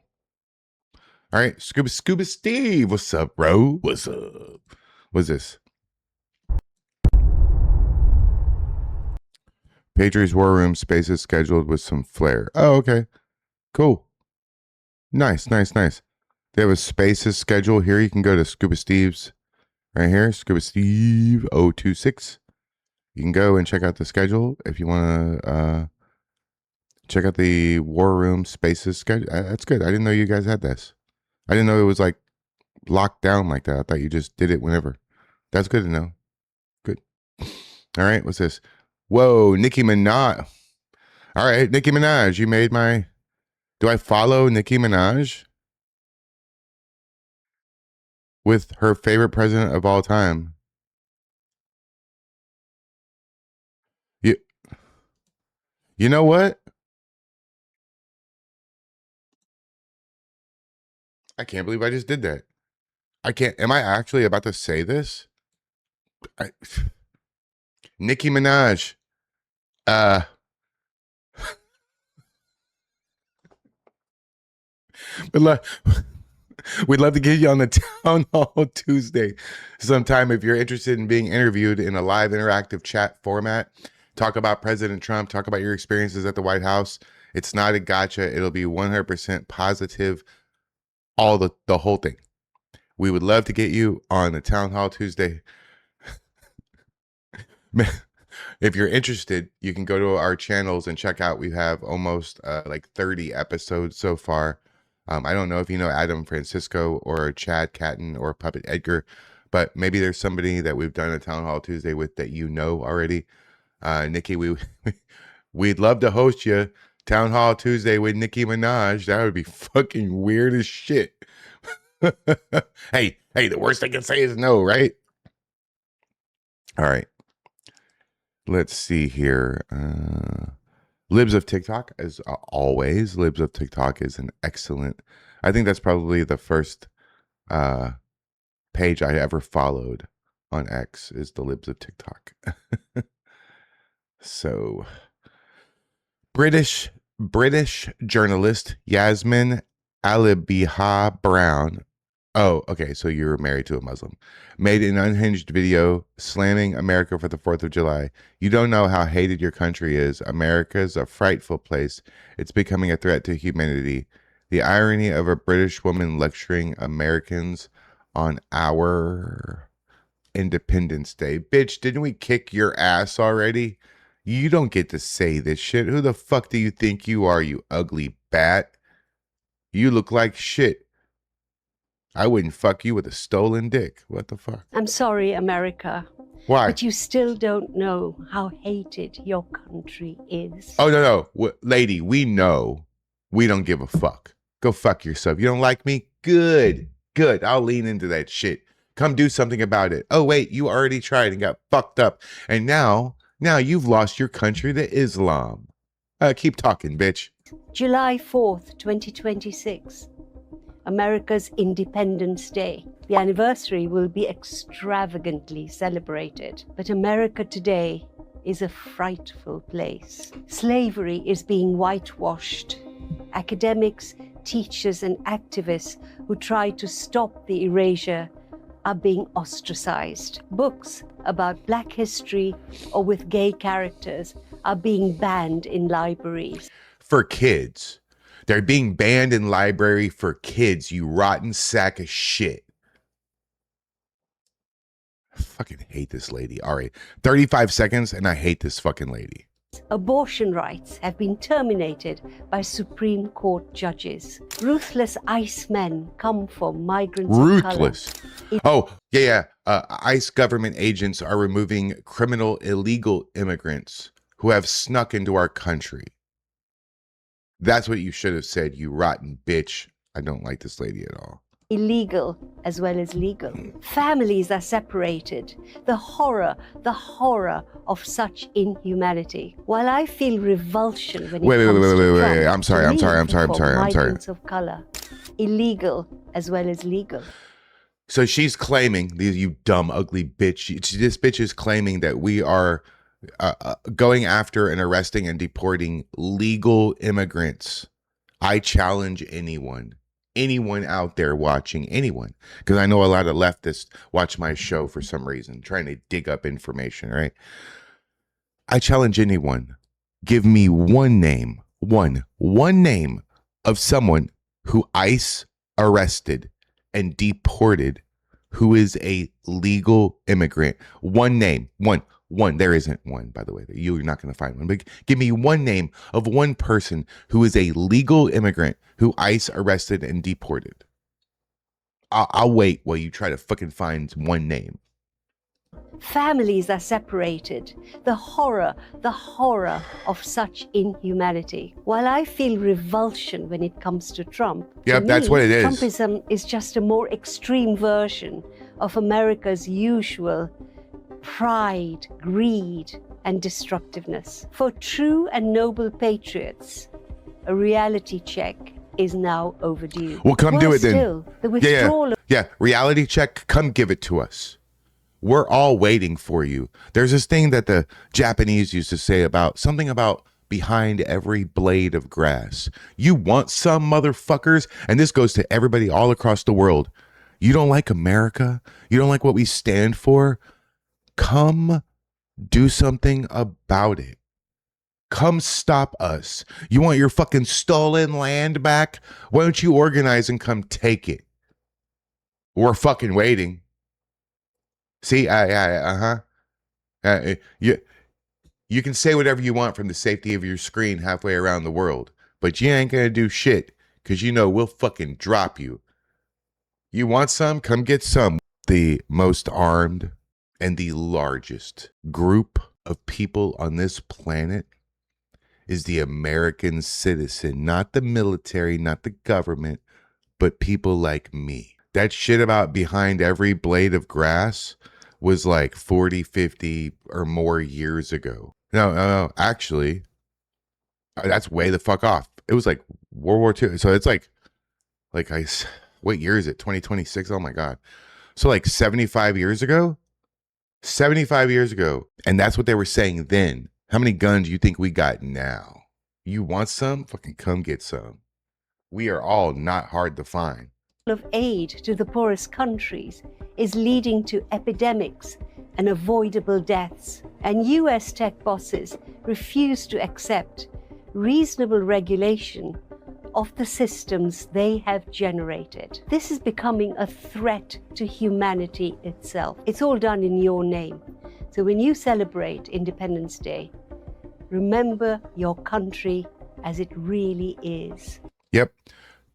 All right, Scuba Steve. What's up, bro? What's up? What's this? Patriot's War Room space is scheduled with some flair. Oh, okay. Cool. Nice. They have a spaces schedule here. You can go to Scuba Steve's right here. Scuba Steve 026. You can go and check out the schedule if you want to check out the War Room spaces schedule. That's good. I didn't know you guys had this. I didn't know it was like locked down like that. I thought you just did it whenever. That's good to know. Good. All right. What's this? Whoa, Nicki Minaj. All right, Nicki Minaj. You made my... Do I follow Nicki Minaj? With her favorite president of all time. You know what? I can't believe I just did that. I can't... Am I actually about to say this? Nicki Minaj. We'd love to get you on the Town Hall Tuesday sometime if you're interested in being interviewed in a live interactive chat format. Talk about President Trump. Talk about your experiences at the White House. It's not a gotcha. It'll be 100% positive. All the whole thing. We would love to get you on the Town Hall Tuesday. If you're interested, you can go to our channels and check out. We have almost like 30 episodes so far. I don't know if you know Adam Francisco or Chad Catton or Puppet Edgar, but maybe there's somebody that we've done a Town Hall Tuesday with that you know already. Nikki, we'd love to host you Town Hall Tuesday with Nicki Minaj. That would be fucking weird as shit. Hey, the worst I can say is no, right? All right. Let's see here. Libs of TikTok, as always. Libs of TikTok is an excellent... I think that's probably the first page I ever followed on X is the Libs of TikTok. So, British journalist Yasmin Alibiha Brown. Oh, okay, so you were married to a Muslim. Made an unhinged video slamming America for the 4th of July. You don't know how hated your country is. America's a frightful place. It's becoming a threat to humanity. The irony of a British woman lecturing Americans on our Independence Day. Bitch, didn't we kick your ass already? You don't get to say this shit. Who the fuck do you think you are, you ugly bat? You look like shit. I wouldn't fuck you with a stolen dick. What the fuck?
I'm sorry, America.
Why?
But you still don't know how hated your country is.
Oh, no. Lady, we know. We don't give a fuck. Go fuck yourself. You don't like me? Good. Good. I'll lean into that shit. Come do something about it. Oh, wait, you already tried and got fucked up. And now you've lost your country to Islam. Keep talking, bitch.
July 4th, 2026, America's Independence Day. The anniversary will be extravagantly celebrated. But America today is a frightful place. Slavery is being whitewashed. Academics, teachers, and activists who try to stop the erasure are being ostracized. Books about Black history or with gay characters are being banned in libraries.
For kids. They're being banned in library for kids, you rotten sack of shit. I fucking hate this lady. All right, 35 seconds and I hate this fucking lady.
Abortion rights have been terminated by Supreme Court judges. Ruthless ICE men come for migrants
Ruthless.
of color.
Oh, yeah. ICE government agents are removing criminal illegal immigrants who have snuck into our country. That's what you should have said, you rotten bitch. I don't like this lady at all.
Illegal as well as legal. Families are separated. The horror of such inhumanity. While I feel revulsion when it comes to
wait. I'm sorry.
migrants of color. Illegal as well as legal.
So she's claiming, you dumb, ugly bitch. This bitch is claiming that we are going after and arresting and deporting legal immigrants. I challenge anyone out there watching, anyone, because I know a lot of leftists watch my show for some reason, trying to dig up information, right? I challenge anyone. Give me one name of someone who ICE arrested and deported who is a legal immigrant. One name, one. There isn't one, by the way. You're not going to find one. But give me one name of one person who is a legal immigrant who ICE arrested and deported. I'll wait while you try to fucking find one name.
Families are separated. The horror of such inhumanity. While I feel revulsion when it comes to Trump,
Yep, that's what it is.
Trumpism is just a more extreme version of America's usual pride, greed, and destructiveness. For true and noble patriots, a reality check is now overdue.
Well, come do it then.
Still, the withdrawal
Yeah, reality check, come give it to us. We're all waiting for you. There's this thing that the Japanese used to say about something about behind every blade of grass. You want some, motherfuckers? And this goes to everybody all across the world. You don't like America? You don't like what we stand for? Come do something about it. Come stop us. You want your fucking stolen land back? Why don't you organize and come take it? We're fucking waiting. See, you can say whatever you want from the safety of your screen halfway around the world, but you ain't gonna do shit because you know we'll fucking drop you. You want some? Come get some. The most armed and the largest group of people on this planet is the American citizen, not the military, not the government, but people like me. That shit about behind every blade of grass was like 40, 50 or more years ago. No, actually, that's way the fuck off. It was like World War II. So it's what year is it? 2026? Oh my God. So like 75 years ago? 75 years ago. And that's what they were saying then. How many guns do you think we got now? You want some? Fucking come get some. We are all not hard to find.
of aid to the poorest countries is leading to epidemics and avoidable deaths. And US tech bosses refuse to accept reasonable regulation of the systems they have generated. This is becoming a threat to humanity itself. It's all done in your name. So when you celebrate Independence Day, remember your country as it really is.
Yep.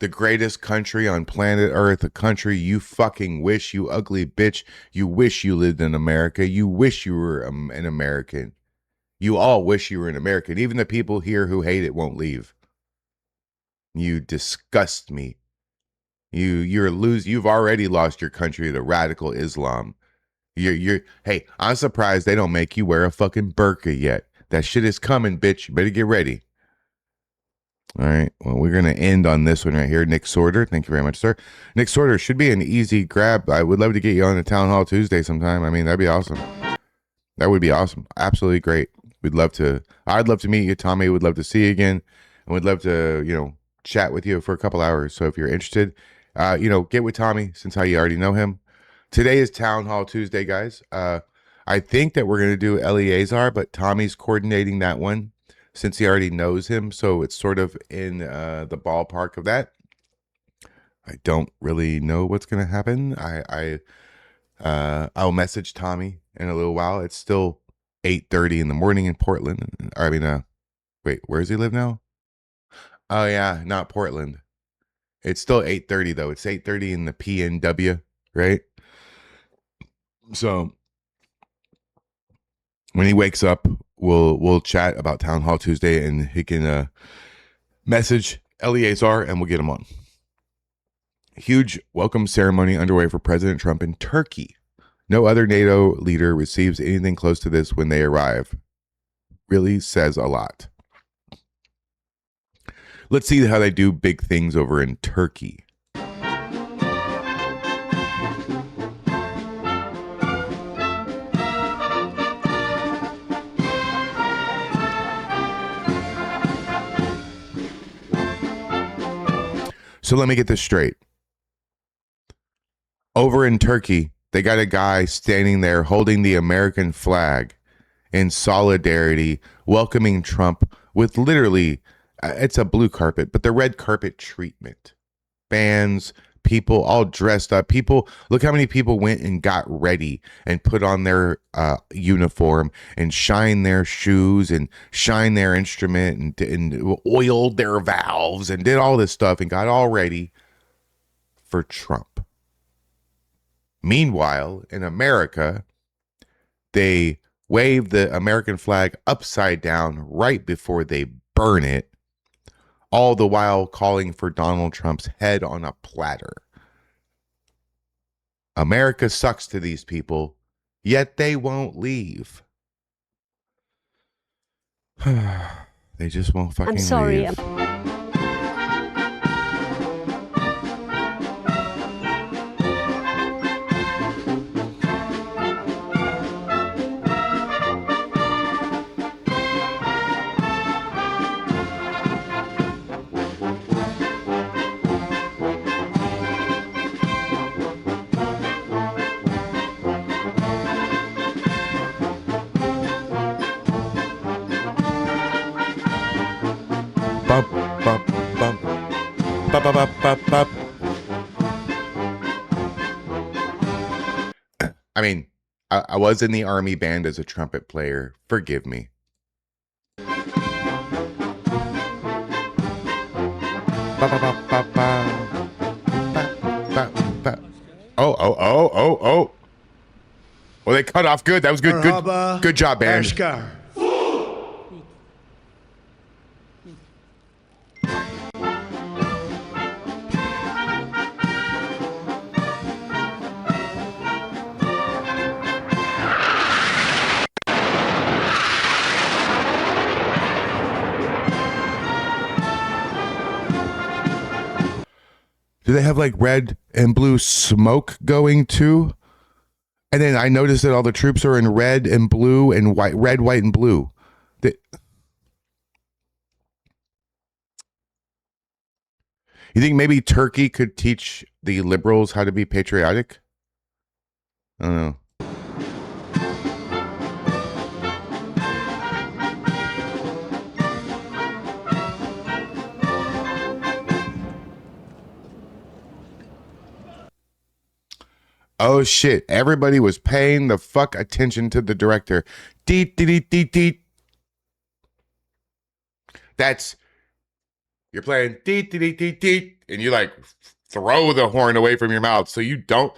The greatest country on planet Earth, a country you fucking wish, you ugly bitch, you wish you lived in America. You wish you were an American. You all wish you were an American. Even the people here who hate it won't leave. You disgust me. You've already lost your country to radical Islam. Hey, I'm surprised they don't make you wear a fucking burqa yet. That shit is coming, bitch. You better get ready. All right. Well, we're going to end on this one right here. Nick Sorter. Thank you very much, sir. Nick Sorter should be an easy grab. I would love to get you on the Townhall Tuesday sometime. I mean, that'd be awesome. That would be awesome. Absolutely great. I'd love to meet you. Tommy would love to see you again. And we'd love to, chat with you for a couple hours. So if you're interested, get with Tommy since how you already know him. Today is Townhall Tuesday, guys. I think that we're going to do Eleazar, but Tommy's coordinating that one since he already knows him. So it's sort of in the ballpark of that. I don't really know what's going to happen. I'll message Tommy in a little while. It's still 8:30 in the morning in Portland. Wait, where does he live now? Oh yeah, not Portland. It's still 8:30 though. It's 8:30 in the PNW, right? So when he wakes up, we'll chat about Townhall Tuesday, and he can message Eleazar, and we'll get him on. Huge welcome ceremony underway for President Trump in Turkey. No other NATO leader receives anything close to this when they arrive. Really says a lot. Let's see how they do big things over in Turkey. So let me get this straight. Over in Turkey, they got a guy standing there holding the American flag in solidarity, welcoming Trump with literally, it's a blue carpet, but the red carpet treatment. Bands, people all dressed up. People, look how many people went and got ready and put on their uniform and shined their shoes and shined their instrument and oiled their valves and did all this stuff and got all ready for Trump. Meanwhile, in America, they wave the American flag upside down right before they burn it, all the while calling for Donald Trump's head on a platter. America sucks to these people, yet they won't leave. They just won't fucking leave. I'm sorry. I mean, I was in the army band as a trumpet player. Forgive me. Oh. Well, they cut off good. That was good. Good job, band. Do they have like red and blue smoke going too? And then I noticed that all the troops are in red and blue and white, red, white, and blue. You think maybe Turkey could teach the liberals how to be patriotic? I don't know. Oh shit, everybody was paying the fuck attention to the director. Deet, deet, deet, deet. That's, you're playing deet, deet, deet, deet, and you like throw the horn away from your mouth. So you don't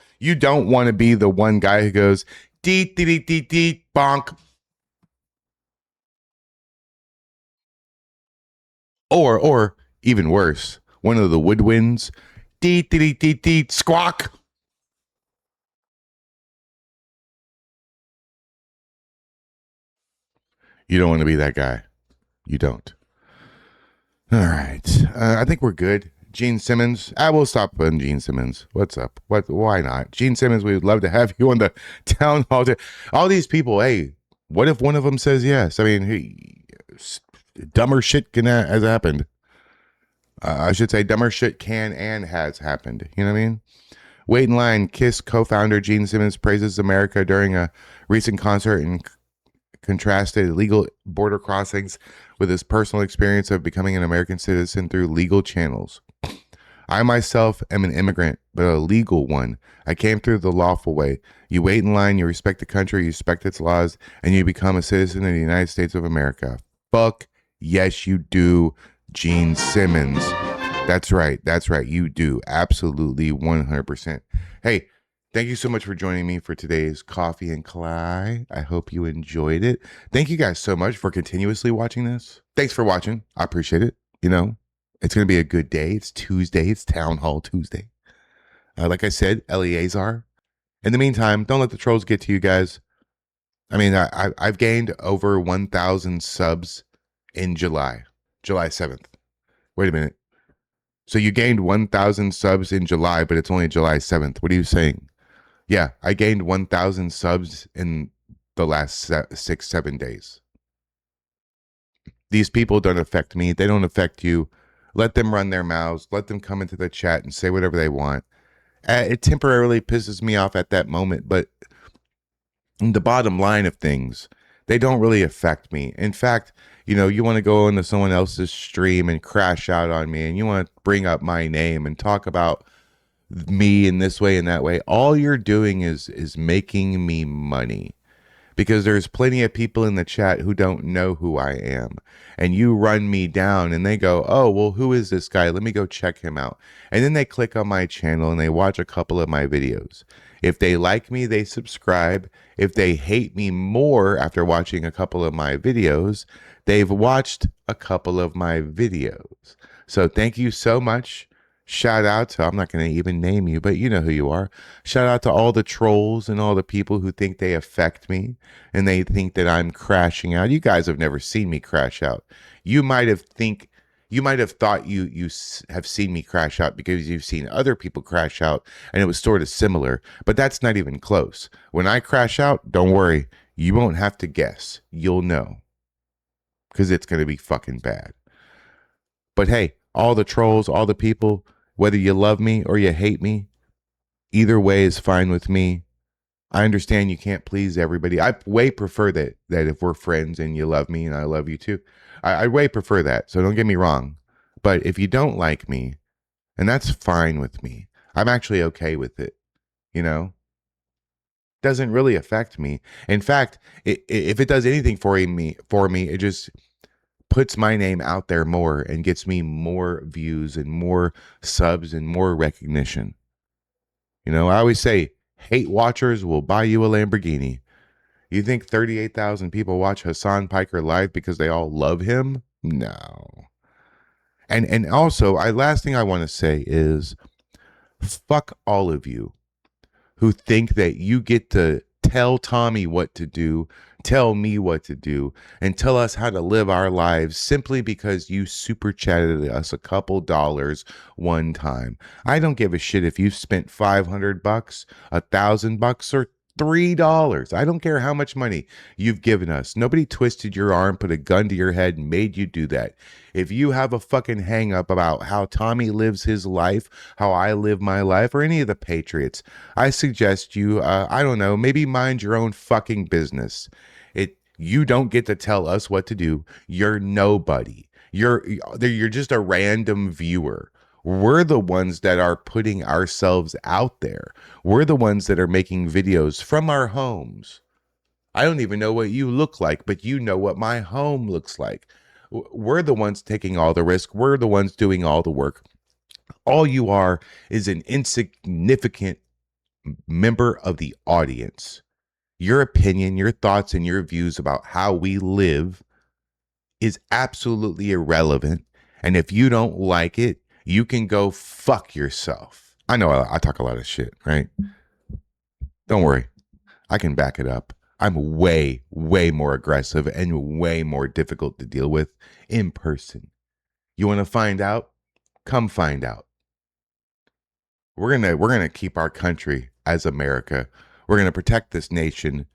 want to be the one guy who goes deet, deet, deet, deet, bonk. Or even worse, one of the woodwinds Deet, deet, deet, deet, squawk. You don't want to be that guy. You don't. All right. I think we're good. Gene Simmons. I will stop putting Gene Simmons. What's up? Why not? Gene Simmons, we would love to have you on the town hall. All these people, hey, what if one of them says yes? I mean, dumber shit has happened. I should say dumber shit can and has happened. You know what I mean? Wait in line. Kiss co-founder Gene Simmons praises America during a recent concert and contrasted illegal border crossings with his personal experience of becoming an American citizen through legal channels. I myself am an immigrant, but a legal one. I came through the lawful way. You wait in line, you respect the country, you respect its laws, and you become a citizen of the United States of America. Fuck yes, you do, Gene Simmons. That's right. You do. Absolutely 100%. Hey, thank you so much for joining me for today's Coffee and Kly. I hope you enjoyed it. Thank you guys so much for continuously watching this. Thanks for watching. I appreciate it. You know, it's going to be a good day. It's Tuesday. It's Townhall Tuesday. Like I said, Eleazar. In the meantime, don't let the trolls get to you guys. I mean, I've gained over 1,000 subs in July 7th. Wait a minute. So you gained 1,000 subs in July, but it's only July 7th. What are you saying? Yeah, I gained 1,000 subs in the last 6-7 days. These people don't affect me. They don't affect you. Let them run their mouths. Let them come into the chat and say whatever they want. It temporarily pisses me off at that moment, but the bottom line of things, they don't really affect me. In fact, you know, you want to go into someone else's stream and crash out on me, and you want to bring up my name and talk about me in this way and that way. All you're doing is making me money, because there's plenty of people in the chat who don't know who I am, and you run me down and they go, oh, well, who is this guy? Let me go check him out. And then they click on my channel and they watch a couple of my videos. If they like me, they subscribe. If they hate me more after watching a couple of my videos, they've watched a couple of my videos. So thank you so much. Shout out to, I'm not going to even name you, but you know who you are. Shout out to all the trolls and all the people who think they affect me and they think that I'm crashing out. You guys have never seen me crash out. You might have thought you have seen me crash out because you've seen other people crash out and it was sort of similar, but that's not even close. When I crash out, don't worry. You won't have to guess. You'll know, because it's going to be fucking bad. But hey, all the trolls, all the people, whether you love me or you hate me, either way is fine with me. I understand you can't please everybody. I way prefer that if we're friends and you love me and I love you too, I way prefer that. So don't get me wrong. But if you don't like me, and that's fine with me, I'm actually okay with it. You know, doesn't really affect me. In fact, if it does anything for me, it just puts my name out there more and gets me more views and more subs and more recognition. You know, I always say, hate watchers will buy you a Lamborghini. You think 38,000 people watch Hassan Piker live because they all love him? No. And also, last thing I want to say is, fuck all of you who think that you get to tell Tommy what to do, tell me what to do, and tell us how to live our lives simply because you super chatted us a couple dollars one time. I don't give a shit if you've spent $500, $1,000, or $3. I don't care how much money you've given us. Nobody twisted your arm, put a gun to your head, and made you do that. If you have a fucking hang up about how Tommy lives his life, how I live my life, or any of the Patriots, I suggest you, I don't know, maybe mind your own fucking business. You don't get to tell us what to do. You're nobody. You're just a random viewer. We're the ones that are putting ourselves out there. We're the ones that are making videos from our homes. I don't even know what you look like, but you know what my home looks like. We're the ones taking all the risk. We're the ones doing all the work. All you are is an insignificant member of the audience. Your opinion, your thoughts, and your views about how we live is absolutely irrelevant. And if you don't like it, you can go fuck yourself. I know I talk a lot of shit, right? Don't worry. I can back it up. I'm way, way more aggressive and way more difficult to deal with in person. You want to find out? Come find out. We're gonna keep our country as America. We're gonna protect this nation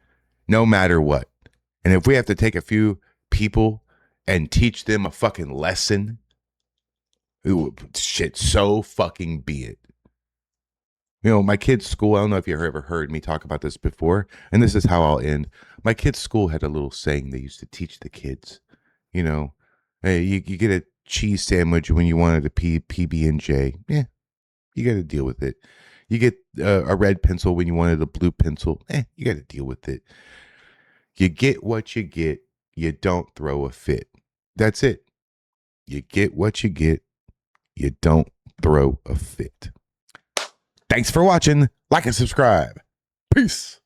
no matter what. And if we have to take a few people and teach them a fucking lesson, ooh, shit, so fucking be it. You know, my kids' school, I don't know if you ever heard me talk about this before, and this is how I'll end. My kids' school had a little saying they used to teach the kids. You know, hey, you get a cheese sandwich when you wanted a PB&J. Yeah, you got to deal with it. You get a red pencil when you wanted a blue pencil. You got to deal with it. You get what you get. You don't throw a fit. That's it. You get what you get. You don't throw a fit. Thanks for watching. Like and subscribe. Peace.